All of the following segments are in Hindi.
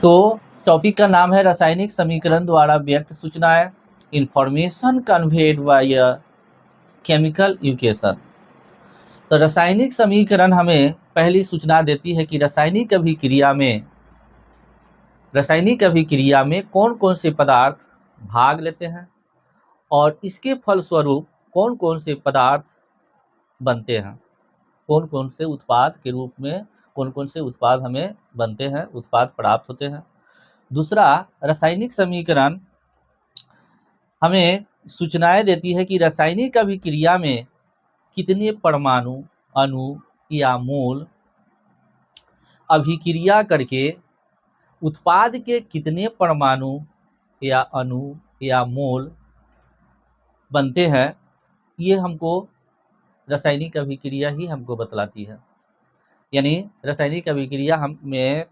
तो टॉपिक का नाम है रासायनिक समीकरण द्वारा व्यक्त सूचनाएं, information conveyed by chemical equation. तो रासायनिक समीकरण हमें पहली सूचना देती है कि रासायनिक अभिक्रिया में कौन कौन से पदार्थ भाग लेते हैं और इसके फलस्वरूप कौन कौन से पदार्थ बनते हैं, कौन कौन से उत्पाद के रूप में कौन कौन से उत्पाद हमें बनते हैं, उत्पाद प्राप्त होते हैं। दूसरा, रासायनिक समीकरण हमें सूचनाएं देती है कि रासायनिक अभिक्रिया में कितने परमाणु, अणु या मोल अभिक्रिया करके उत्पाद के कितने परमाणु या अणु या मोल बनते हैं, ये हमको रासायनिक अभिक्रिया ही हमको बतलाती है। यानी रासायनिक अभिक्रिया हमें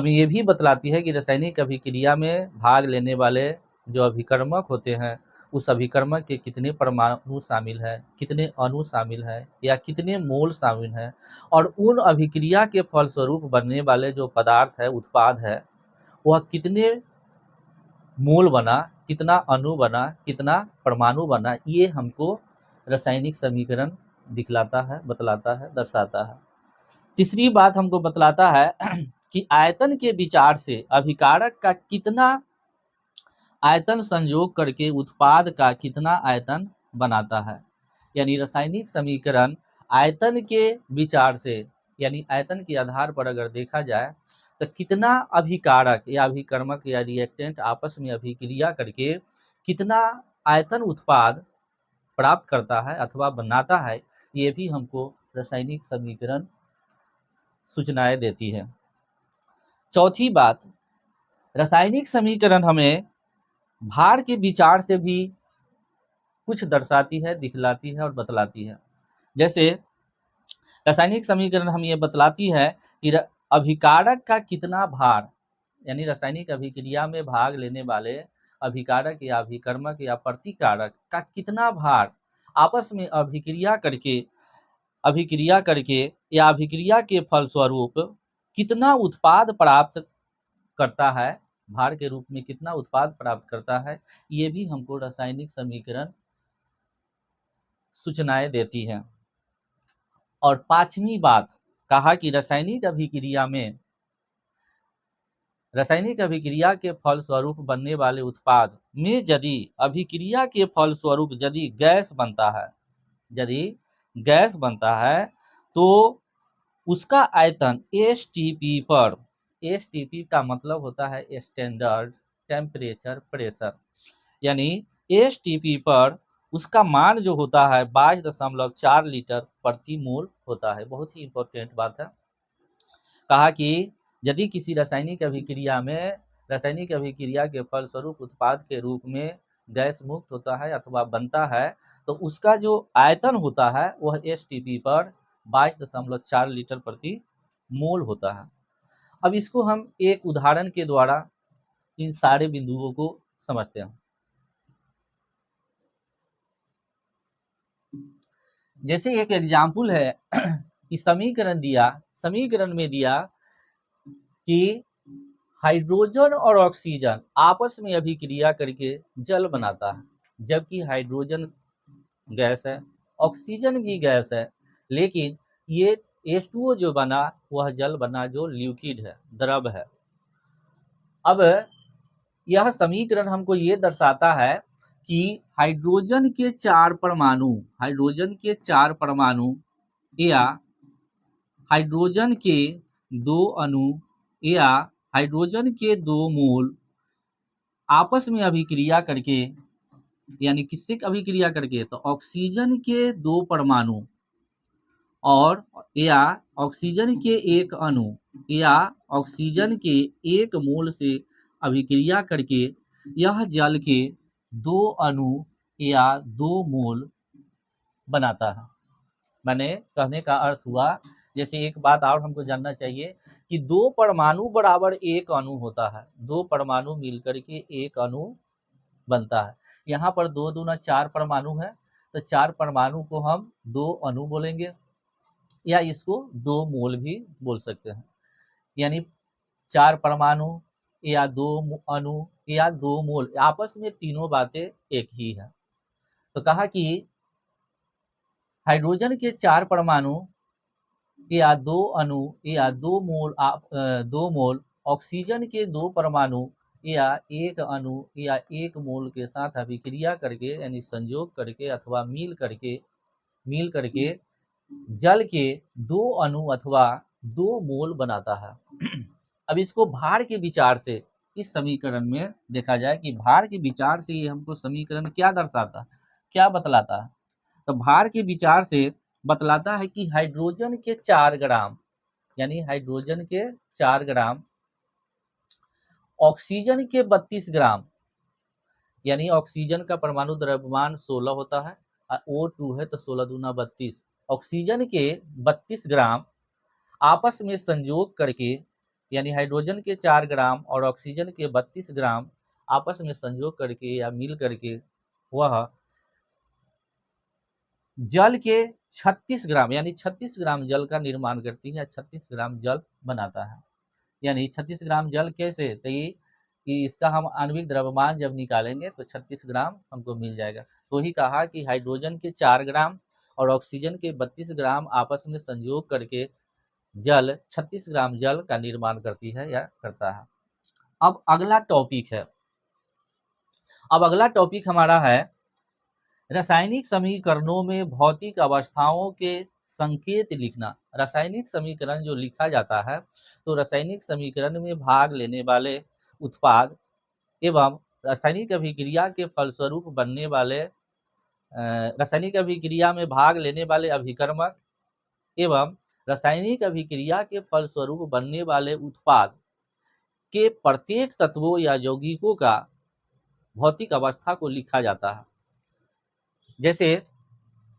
ये भी बतलाती है कि रासायनिक अभिक्रिया में भाग लेने वाले जो अभिकर्मक होते हैं, उस अभिकर्मक के कितने परमाणु शामिल है, कितने अणु शामिल है या कितने मोल शामिल है, और उन अभिक्रिया के फलस्वरूप बनने वाले जो पदार्थ है, उत्पाद है, वह कितने मोल बना, कितना अणु बना, कितना परमाणु बना, ये हमको रासायनिक समीकरण दिखलाता है, बतलाता है, दर्शाता है। तीसरी बात हमको बतलाता है कि आयतन के विचार से अभिकारक का कितना आयतन संयोग करके उत्पाद का कितना आयतन बनाता है। यानी रासायनिक समीकरण आयतन के विचार से, यानी आयतन के आधार पर अगर देखा जाए तो कितना अभिकारक या अभिकर्मक या रिएक्टेंट आपस में अभिक्रिया करके कितना आयतन उत्पाद प्राप्त करता है अथवा बनाता है, ये भी हमको रासायनिक समीकरण सूचनाएं देती है। चौथी बात, रासायनिक समीकरण हमें भार के विचार से भी कुछ दर्शाती है, दिखलाती है और बतलाती है। जैसे रासायनिक समीकरण हम ये बतलाती है कि अभिकारक का कितना भार, यानी रासायनिक अभिक्रिया में भाग लेने वाले अभिकारक या अभिकर्मक या प्रतिकारक का कितना भार आपस में अभिक्रिया करके या अभिक्रिया के फलस्वरूप कितना उत्पाद प्राप्त करता है, भार के रूप में कितना उत्पाद प्राप्त करता है, ये भी हमको रासायनिक समीकरण सूचनाएं देती है। और पांचवी बात कहा कि रासायनिक अभिक्रिया के फलस्वरूप बनने वाले उत्पाद में यदि अभिक्रिया के फलस्वरूप यदि गैस बनता है तो उसका आयतन एसटीपी पर, एसटीपी का मतलब होता है स्टैंडर्ड टेम्परेचर प्रेशर, यानी एसटीपी पर उसका मान जो होता है 22.4 लीटर प्रति मोल होता है। बहुत ही इंपॉर्टेंट बात है। कहा कि यदि किसी रासायनिक अभिक्रिया के फलस्वरूप उत्पाद के रूप में गैस मुक्त होता है अथवा बनता है, तो उसका जो आयतन होता है वह एसटीपी पर 22.4 लीटर प्रति मोल होता है। अब इसको हम एक उदाहरण के द्वारा इन सारे बिंदुओं को समझते हैं। जैसे एक एग्जाम्पल है कि समीकरण में दिया कि हाइड्रोजन और ऑक्सीजन आपस में अभिक्रिया करके जल बनाता है, जबकि हाइड्रोजन गैस है, ऑक्सीजन भी गैस है, लेकिन ये H2O जो बना वह जल बना जो लिक्विड है, द्रव है। अब यह समीकरण हमको ये दर्शाता है कि हाइड्रोजन के चार परमाणु या हाइड्रोजन के दो अणु या हाइड्रोजन के दो मोल आपस में अभिक्रिया करके, यानी किससे अभिक्रिया करके, तो ऑक्सीजन के दो परमाणु और या ऑक्सीजन के एक अणु या ऑक्सीजन के एक मोल से अभिक्रिया करके यह जल के दो अणु या दो मोल बनाता है। मैंने कहने का अर्थ हुआ, जैसे एक बात और हमको जानना चाहिए कि दो परमाणु बराबर एक अणु होता है, दो परमाणु मिलकर के एक अणु बनता है। यहाँ पर दो दूना चार परमाणु है, तो चार परमाणु को हम दो अणु बोलेंगे या इसको दो मोल भी बोल सकते हैं। यानी 4 परमाणु या 2 अणु या 2 मोल, आपस में तीनों बातें एक ही है। तो कहा कि हाइड्रोजन के 4 परमाणु या 2 अणु या 2 मोल ऑक्सीजन के 2 परमाणु या 1 अणु या 1 मोल के साथ अभिक्रिया करके यानी संयोग करके अथवा मिल करके जल के 2 अणु अथवा 2 मोल बनाता है। अब इसको भार के विचार से इस समीकरण में देखा जाए कि भार के विचार से ये हमको समीकरण क्या दर्शाता है, क्या बतलाता है। तो भार के विचार से बतलाता है कि हाइड्रोजन के 4 ग्राम यानी हाइड्रोजन के 4 ग्राम ऑक्सीजन के 32 ग्राम यानी ऑक्सीजन का परमाणु द्रव्यमान 16 होता है और O2 है तो 16 दूना 32, ऑक्सीजन के 32 ग्राम आपस में संयोग करके यानी हाइड्रोजन के 4 ग्राम और ऑक्सीजन के 32 ग्राम आपस में संयोग करके या मिल करके वह जल के 36 ग्राम यानी 36 ग्राम जल का निर्माण करती है, 36 ग्राम जल बनाता है। यानी 36 ग्राम जल कैसे, तो ये कि इसका हम आणविक द्रव्यमान जब निकालेंगे तो 36 ग्राम हमको मिल जाएगा। तो ही कहा कि हाइड्रोजन के 4 ग्राम और ऑक्सीजन के 32 ग्राम आपस में संयोग करके जल 36 ग्राम जल का निर्माण करती है या करता है। अब अगला टॉपिक हमारा है रासायनिक समीकरणों में भौतिक अवस्थाओं के संकेत लिखना। रासायनिक समीकरण जो लिखा जाता है तो रासायनिक समीकरण में भाग लेने वाले उत्पाद एवं रासायनिक अभिक्रिया के फलस्वरूप बनने वाले रासायनिक अभिक्रिया में भाग लेने वाले अभिकर्मक एवं रासायनिक अभिक्रिया के फलस्वरूप बनने वाले उत्पाद के प्रत्येक तत्वों या यौगिकों का भौतिक अवस्था को लिखा जाता है। जैसे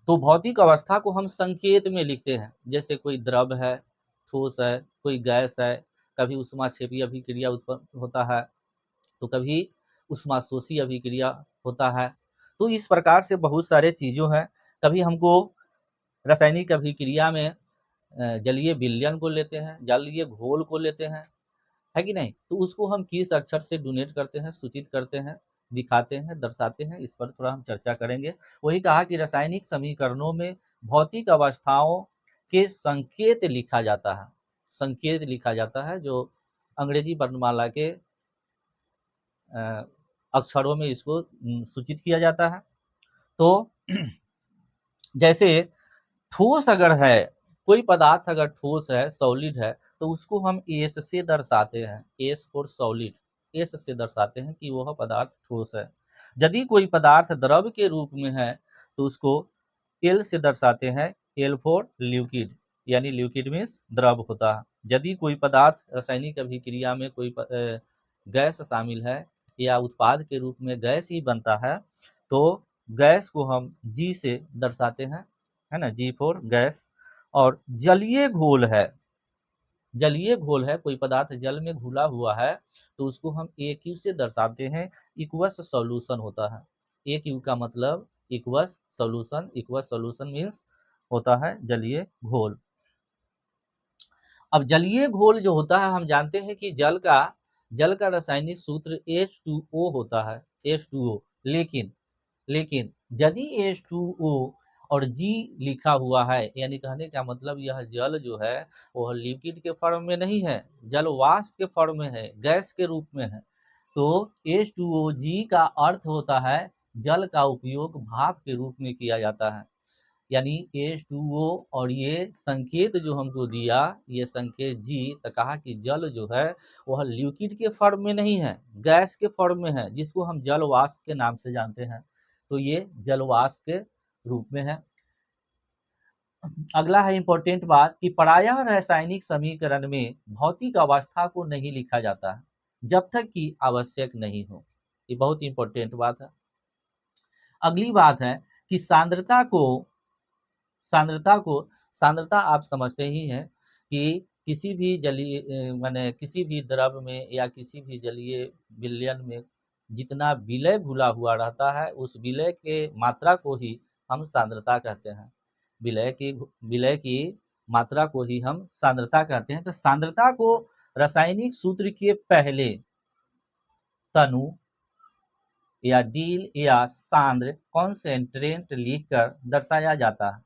तो भौतिक अवस्था को हम संकेत में लिखते हैं, जैसे कोई द्रव है, ठोस है, कोई गैस है, कभी उष्माक्षेपी अभिक्रिया उत्पन्न होता है तो कभी उष्माशोषी अभिक्रिया होता है। तो इस प्रकार से बहुत सारे चीज़ों हैं। कभी हमको रासायनिक अभिक्रिया में जलीय विलयन को लेते हैं, जलीय घोल को लेते हैं, है कि नहीं, तो उसको हम किस अक्षर से डोनेट करते हैं, सूचित करते हैं, दिखाते हैं, दर्शाते हैं, इस पर थोड़ा हम चर्चा करेंगे। वही कहा कि रासायनिक समीकरणों में भौतिक अवस्थाओं के संकेत लिखा जाता है, संकेत लिखा जाता है जो अंग्रेजी वर्णमाला के अक्षरों में इसको सूचित किया जाता है। तो जैसे ठोस अगर है, कोई पदार्थ अगर ठोस है, सॉलिड है, तो उसको हम एस से दर्शाते हैं, एस फॉर सॉलिड, एस से दर्शाते हैं कि वह पदार्थ ठोस है। यदि कोई पदार्थ द्रव के रूप में है तो उसको एल से दर्शाते हैं, एल फॉर लिक्विड, यानी लिक्विड मीन्स द्रव होता है। यदि कोई पदार्थ रासायनिक अभिक्रिया में कोई गैस शामिल है या उत्पाद के रूप में गैस ही बनता है तो गैस को हम जी से दर्शाते हैं, है ना, जी फॉर गैस। और जलीय घोल है, जलीय घोल है, कोई पदार्थ जल में घुला हुआ है तो उसको हम एक यू से दर्शाते हैं, इक्वस सॉल्यूशन होता है। एक यू का मतलब equals solution, equals solution means होता है जलीय घोल। अब जलीय घोल जो होता है, हम जानते हैं कि जल का रासायनिक सूत्र H2O होता है, H2O। लेकिन यदि H2O और G लिखा हुआ है, यानी कहने का मतलब यह जल जो है वह लिक्विड के फॉर्म में नहीं है, जल वाष्प के फॉर्म में है, गैस के रूप में है। तो H2OG का अर्थ होता है जल का उपयोग भाप के रूप में किया जाता है। यानी H2O और ये संकेत जो हमको दिया, ये संकेत G, तो कहा कि जल जो है वह लिक्विड के फॉर्म में नहीं है, गैस के फॉर्म में है, जिसको हम जल वाष्प के नाम से जानते हैं। तो ये जल वाष्प के रूप में है। अगला है इंपॉर्टेंट बात कि प्रायः रासायनिक समीकरण में भौतिक अवस्था को नहीं लिखा जाता है जब तक कि आवश्यक नहीं हो। ये बहुत इंपॉर्टेंट बात है। अगली बात है कि सांद्रता आप समझते ही हैं कि किसी भी जलीय माने किसी भी द्रव में या किसी भी जलीय विलयन में जितना विलय घुला हुआ रहता है उस विलय के मात्रा को ही हम सांद्रता कहते हैं, विलय की मात्रा को ही हम सांद्रता कहते हैं। तो सांद्रता को रासायनिक सूत्र के पहले तनु या डील या सांद्र कॉन्सेंट्रेंट लिखकर दर्शाया जाता है।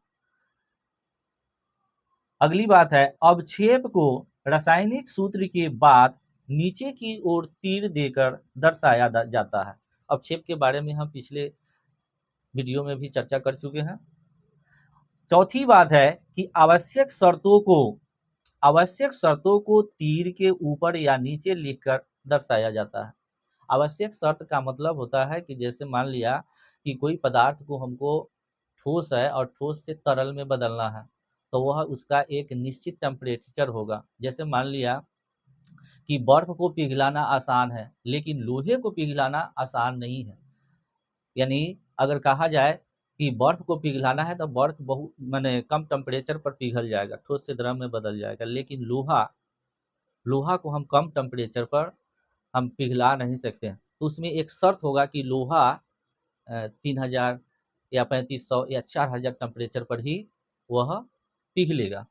अगली बात है, अवक्षेप को रासायनिक सूत्र के बाद नीचे की ओर तीर देकर दर्शाया जाता है। अवक्षेप के बारे में हम पिछले वीडियो में भी चर्चा कर चुके हैं। चौथी बात है कि आवश्यक शर्तों को तीर के ऊपर या नीचे लिखकर दर्शाया जाता है। आवश्यक शर्त का मतलब होता है कि जैसे मान लिया कि कोई पदार्थ को हमको ठोस है और ठोस से तरल में बदलना है, तो वह उसका एक निश्चित टेम्परेचर होगा। जैसे मान लिया कि बर्फ को पिघलाना आसान है, लेकिन लोहे को पिघलाना आसान नहीं है। यानी अगर कहा जाए कि बर्फ को पिघलाना है तो बर्फ बहुत माने कम टेम्परेचर पर पिघल जाएगा, ठोस से द्रव में बदल जाएगा, लेकिन लोहा को हम कम टेम्परेचर पर हम पिघला नहीं सकते हैं। तो उसमें एक शर्त होगा कि लोहा 3000 या 3500 या 4000 टेम्परेचर पर ही वह पिघलेगा।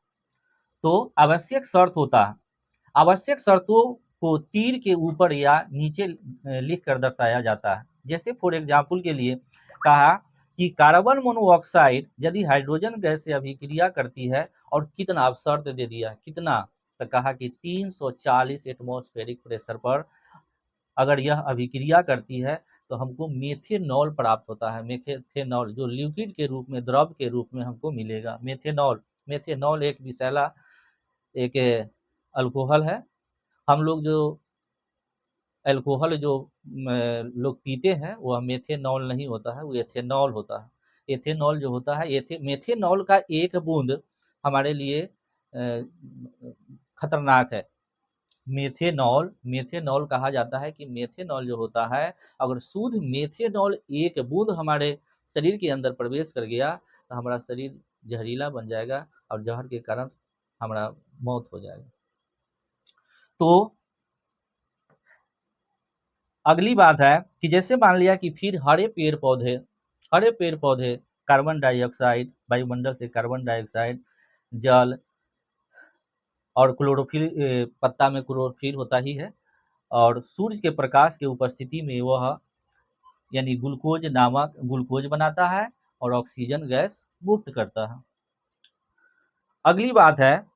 तो आवश्यक शर्तों को तीर के ऊपर या नीचे लिख कर दर्शाया जाता है। जैसे फॉर एग्जाम्पल के लिए कहा कि कार्बन मोनोऑक्साइड यदि हाइड्रोजन गैस से अभिक्रिया करती है और कितना, अब शर्त दे दिया कितना, तो कहा कि 340 एटमॉस्फेरिक प्रेशर पर अगर यह अभिक्रिया करती है तो हमको मेथेनॉल प्राप्त होता है। मेथेनॉल जो लिक्विड के रूप में, द्रव के रूप में हमको मिलेगा। मेथेनॉल एक विषैला एक अल्कोहल है। हम लोग जो अल्कोहल जो लोग पीते हैं वह मेथेनॉल नहीं होता है, वो एथेनॉल होता है। एथेनॉल जो होता है, मेथेनॉल का एक बूंद हमारे लिए खतरनाक है। मेथेनॉल कहा जाता है कि मेथेनॉल जो होता है, अगर शुद्ध मेथेनॉल एक बूंद हमारे शरीर के अंदर प्रवेश कर गया तो हमारा शरीर जहरीला बन जाएगा और जहर के कारण हमारा मौत हो जाएगा। तो अगली बात है कि जैसे मान लिया कि फिर हरे पेड़ पौधे कार्बन डाइऑक्साइड, वायुमंडल से कार्बन डाइऑक्साइड, जल और क्लोरोफिल, पत्ता में क्लोरोफिल होता ही है, और सूर्य के प्रकाश के उपस्थिति में वह यानी ग्लूकोज बनाता है और ऑक्सीजन गैस मुक्त करता है। अगली बात है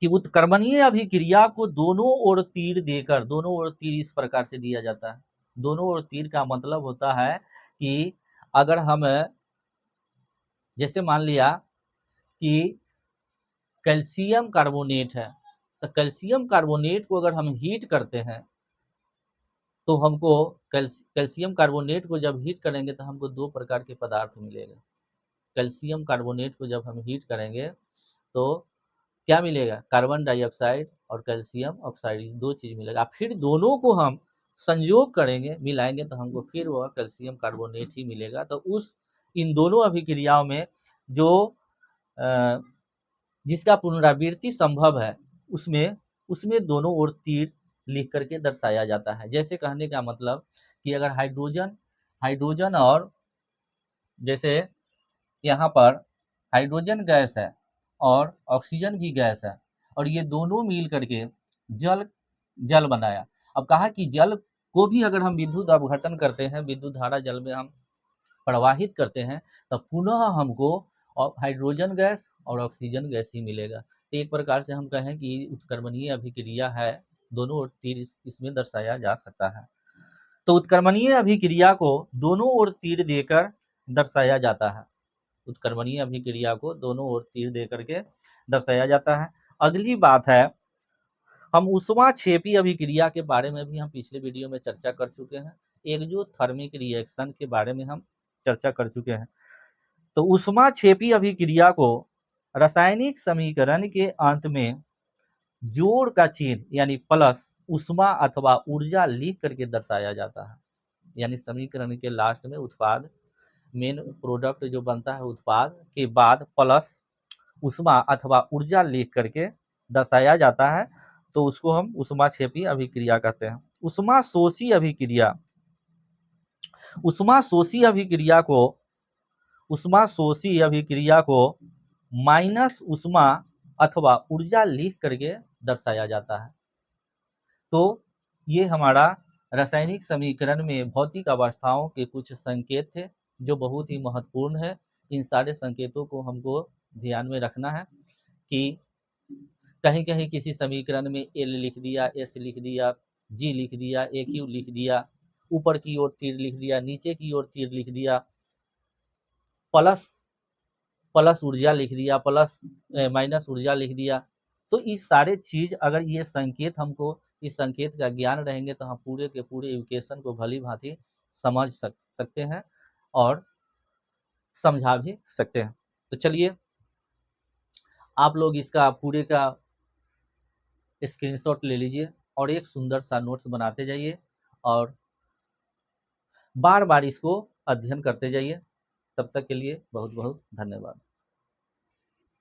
कि उत्क्रमणीय अभिक्रिया को दोनों ओर तीर इस प्रकार से दिया जाता है। दोनों ओर तीर का मतलब होता है कि अगर हम जैसे मान लिया कि कैल्शियम कार्बोनेट है, तो कैल्शियम कार्बोनेट को अगर हम हीट करते हैं तो हमको कैल्शियम कार्बोनेट को जब हीट करेंगे तो हमको दो प्रकार के पदार्थ मिलेगा। कैल्शियम कार्बोनेट को जब हम हीट करेंगे तो क्या मिलेगा, कार्बन डाइऑक्साइड और कैल्शियम ऑक्साइड, दो चीज मिलेगा। फिर दोनों को हम संयोग करेंगे, मिलाएंगे तो हमको फिर वह कैल्शियम कार्बोनेट ही मिलेगा। तो इन दोनों अभिक्रियाओं में जो जिसका पुनरावृत्ति संभव है उसमें दोनों ओर तीर लिख करके दर्शाया जाता है। जैसे कहने का मतलब कि अगर हाइड्रोजन और जैसे यहाँ पर हाइड्रोजन गैस है और ऑक्सीजन भी गैस है और ये दोनों मिल करके जल बनाया। अब कहा कि जल को भी अगर हम विद्युत अपघटन करते हैं, विद्युत धारा जल में हम प्रवाहित करते हैं, तो पुनः हमको हाइड्रोजन गैस और ऑक्सीजन गैस ही मिलेगा। तो एक प्रकार से हम कहें कि उत्क्रमणीय अभिक्रिया है, दोनों ओर तीर इसमें दर्शाया जा सकता है। तो उत्क्रमणीय अभिक्रिया को दोनों ओर तीर देकर दर्शाया जाता है। उत्क्रमणीय अभिक्रिया को दोनों ओर तीर दे करके दर्शाया जाता है। अगली बात है, हम ऊष्माक्षेपी अभिक्रिया के बारे में भी हम पिछले वीडियो में चर्चा कर चुके हैं। एक्सोथर्मिक रिएक्शन के बारे में हम चर्चा कर चुके हैं। तो ऊष्माक्षेपी अभिक्रिया को रासायनिक समीकरण के अंत में जोड़ का चिन्ह यानी प्लस ऊष्मा अथवा ऊर्जा लिख करके दर्शाया जाता है। यानी समीकरण के लास्ट में उत्पाद, मेन प्रोडक्ट जो बनता है उत्पाद के बाद प्लस ऊष्मा अथवा ऊर्जा लिख करके दर्शाया जाता है। तो उसको हम ऊष्माक्षेपी अभिक्रिया कहते हैं। ऊष्माशोषी अभिक्रिया को माइनस ऊष्मा अथवा ऊर्जा लिख करके दर्शाया जाता है। तो ये हमारा रासायनिक समीकरण में भौतिक अवस्थाओं के कुछ संकेत थे जो बहुत ही महत्वपूर्ण है। इन सारे संकेतों को हमको ध्यान में रखना है कि कहीं कहीं किसी समीकरण में एल लिख दिया, एस लिख दिया, जी लिख दिया, ए क्यू लिख दिया, ऊपर की ओर तीर लिख दिया, नीचे की ओर तीर लिख दिया, प्लस प्लस ऊर्जा लिख दिया, प्लस माइनस ऊर्जा लिख दिया। तो इस सारे चीज अगर ये संकेत हमको इस संकेत का ज्ञान रहेंगे तो हम पूरे के पूरे इक्वेशन को भली भांति समझ सकते हैं और समझा भी सकते हैं। तो चलिए आप लोग इसका पूरे का स्क्रीनशॉट ले लीजिए और एक सुंदर सा नोट्स बनाते जाइए और बार बार इसको अध्ययन करते जाइए। तब तक के लिए बहुत बहुत धन्यवाद।